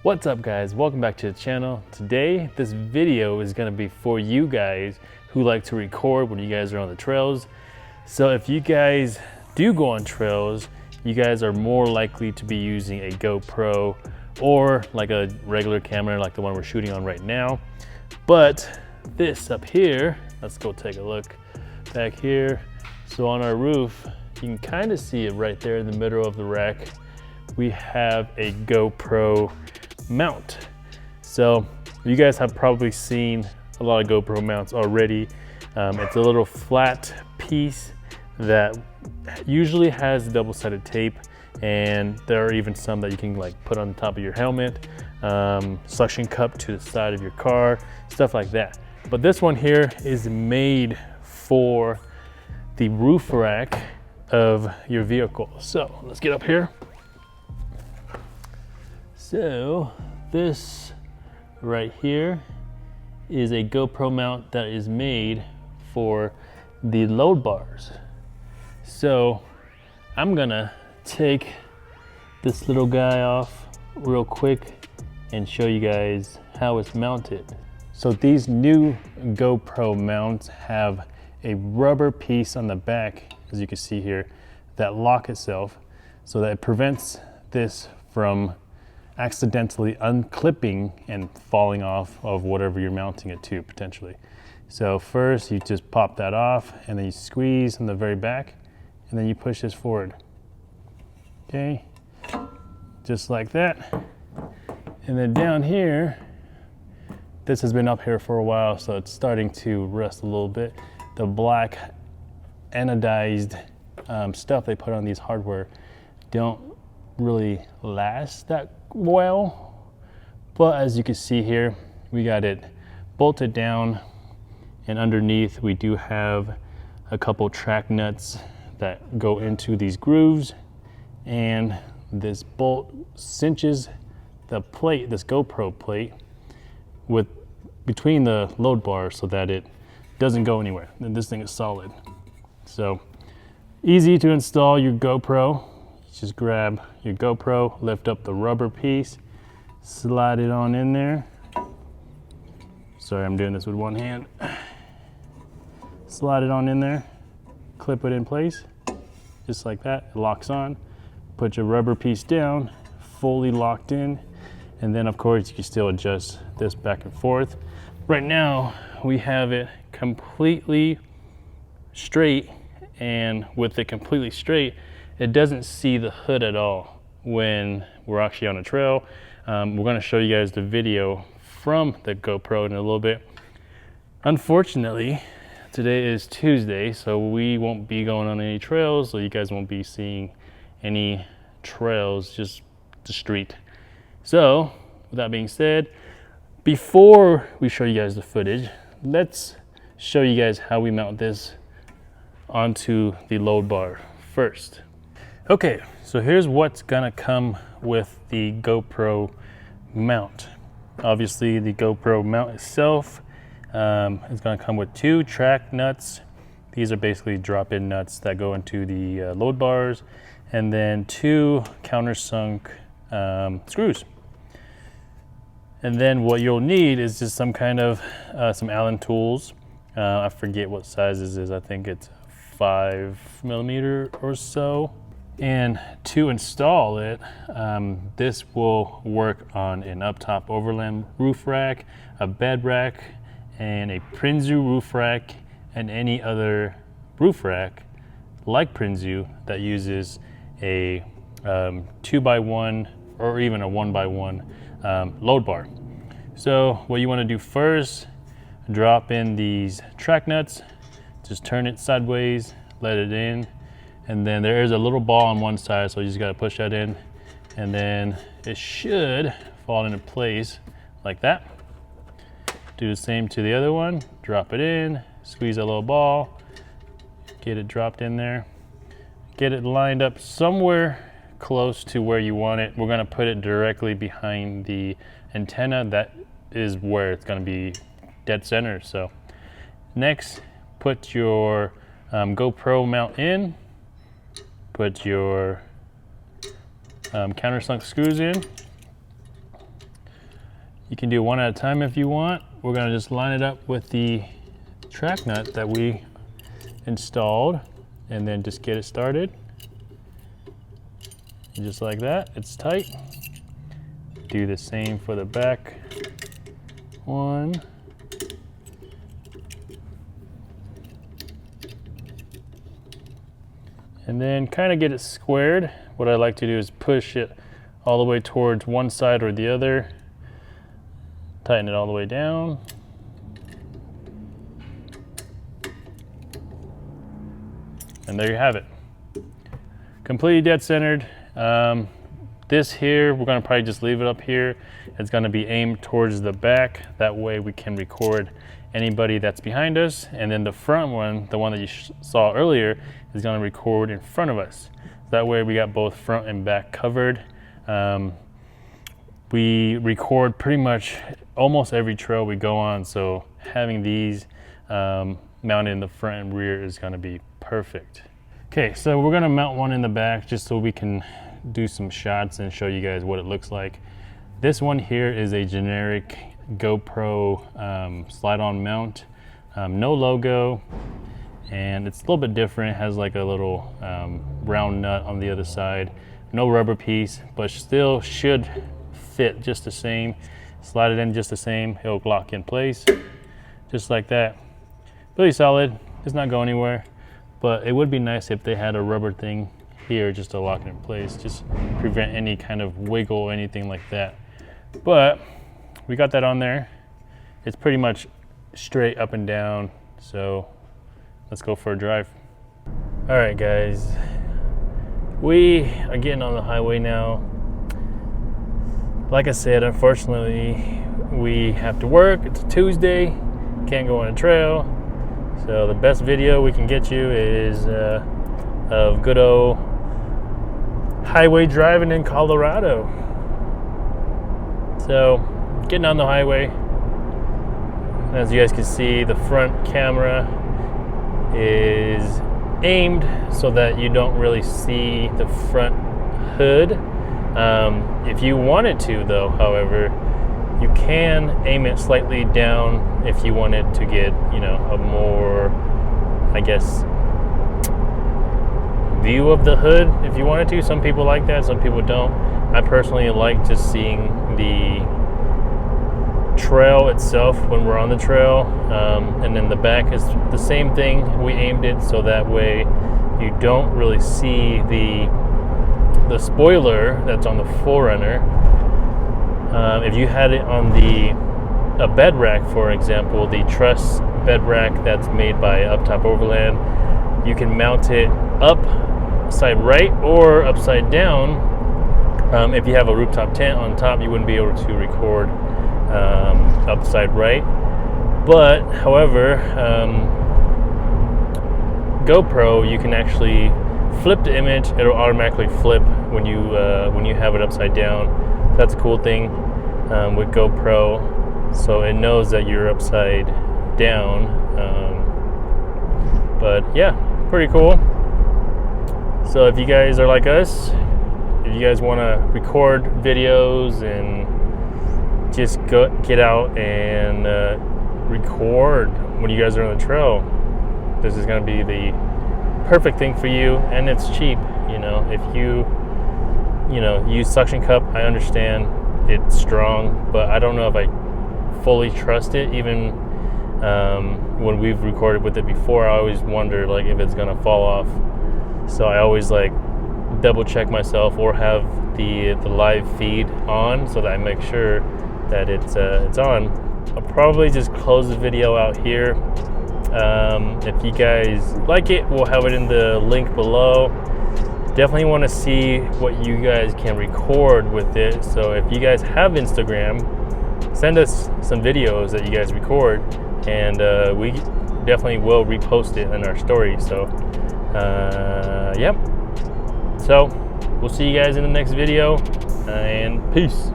What's up guys, welcome back to the channel. Today this video is going to be for you guys who like to record when you guys are on the trails. So if you guys do go on trails, you guys are more likely to be using a GoPro or like a regular camera like the one we're shooting on right now. But this up here, let's go take a look back here. So on our roof, you can kind of see it right there in the middle of the rack. We have a GoPro Mount. So you guys have probably seen a lot of GoPro mounts already. It's a little flat piece that usually has double-sided tape, and there are even some that you can like put on the top of your helmet, suction cup to the side of your car, stuff like that. But this one here is made for the roof rack of your vehicle. So let's get up here. So this right here is a GoPro mount that is made for the load bars. So I'm gonna take this little guy off real quick and show you guys how it's mounted. So these new GoPro mounts have a rubber piece on the back, as you can see here, that lock itself so that it prevents this from accidentally unclipping and falling off of whatever you're mounting it to potentially. So first you just pop that off and then you squeeze on the very back and then you push this forward. Okay, just like that. And then down here, this has been up here for a while, so it's starting to rust a little bit. The black anodized stuff they put on these hardware don't really last that well, but as you can see here, we got it bolted down, and underneath we do have a couple track nuts that go into these grooves, and this bolt cinches the plate, this GoPro plate, with between the load bars so that it doesn't go anywhere, and this thing is solid. So easy to install your GoPro. Just grab your GoPro, lift up the rubber piece, slide it on in there. Sorry, I'm doing this with one hand. Slide it on in there, clip it in place, just like that. It locks on. Put your rubber piece down, fully locked in, and then of course you can still adjust this back and forth. Right now we have it completely straight, and with it completely straight, it doesn't see the hood at all when we're actually on a trail. We're going to show you guys the video from the GoPro in a little bit. Unfortunately, today is Tuesday, so we won't be going on any trails, so you guys won't be seeing any trails, just the street. So with that being said, before we show you guys the footage, let's show you guys how we mount this onto the load bar first. Okay, so here's what's gonna come with the GoPro mount. Obviously the GoPro mount itself is gonna come with two track nuts. These are basically drop-in nuts that go into the load bars, and then two countersunk screws. And then what you'll need is just some kind of some Allen tools. I forget what size this is. I think it's 5mm or so. And to install it, this will work on an upTOP Overland roof rack, a bed rack, and a Prinsu roof rack, and any other roof rack like Prinsu that uses a 2x1 or even a 1x1 load bar. So what you want to do first, drop in these track nuts, just turn it sideways, let it in, and then there is a little ball on one side, so you just got to push that in, and then it should fall into place like that. Do the same to the other one, drop it in, squeeze that little ball, get it dropped in there, get it lined up somewhere close to where you want it. We're going to put it directly behind the antenna. That is where it's going to be dead center. So next, put your GoPro mount in, put your countersunk screws in, You can do one at a time if you want. We're gonna just line it up with the track nut that we installed and then just get it started. And just like that, it's tight. Do the same for the back one. And then kind of get it squared. What I like to do is push it all the way towards one side or the other. Tighten it all the way down. And there you have it. Completely dead centered. This here, we're gonna probably just leave it up here. It's gonna be aimed towards the back. That way we can record anybody that's behind us. And then the front one, the one that you saw earlier, is gonna record in front of us. That way we got both front and back covered. We record pretty much almost every trail we go on, so having these mounted in the front and rear is gonna be perfect. Okay, so we're gonna mount one in the back just so we can do some shots and show you guys what it looks like. This one here is a generic GoPro slide-on mount, no logo, and it's a little bit different. It has like a little round nut on the other side, no rubber piece, but still should fit just the same. Slide it in just the same, it'll lock in place, just like that. Really solid, does not go anywhere, but it would be nice if they had a rubber thing here just to lock it in place, just prevent any kind of wiggle or anything like that. But we got that on there. It's pretty much straight up and down, so let's go for a drive. All right, guys, we are getting on the highway now. Like I said, unfortunately, we have to work. It's a Tuesday, can't go on a trail. So the best video we can get you is of good old highway driving in Colorado. So getting on the highway, as you guys can see, the front camera is aimed so that you don't really see the front hood. If you wanted to though, however, you can aim it slightly down if you wanted to get, you know, a more, I guess, view of the hood if you wanted to. Some people like that, some people don't. I personally like just seeing the trail itself when we're on the trail, and then the back is the same thing. We aimed it so that way you don't really see the spoiler that's on the 4Runner. If you had it on a bed rack, for example, the truss bed rack that's made by upTOP Overland, you can mount it upside right or upside down. If you have a rooftop tent on top, you wouldn't be able to record upside right. But however, GoPro, you can actually flip the image. It'll automatically flip when you have it upside down. That's a cool thing with GoPro, so it knows that you're upside down. But yeah, pretty cool. So if you guys are like us, if you guys want to record videos and just get out and record when you guys are on the trail, this is going to be the perfect thing for you, and it's cheap. You know, if you use suction cup, I understand it's strong, but I don't know if I fully trust it. Even when we've recorded with it before, I always wonder like if it's gonna fall off. So I always like double check myself or have the live feed on so that I make sure that it's on. I'll probably just close the video out here. If you guys like it, we'll have it in the link below. Definitely want to see what you guys can record with it. So if you guys have Instagram, send us some videos that you guys record, and we definitely will repost it in our story. So yep, so we'll see you guys in the next video, and peace.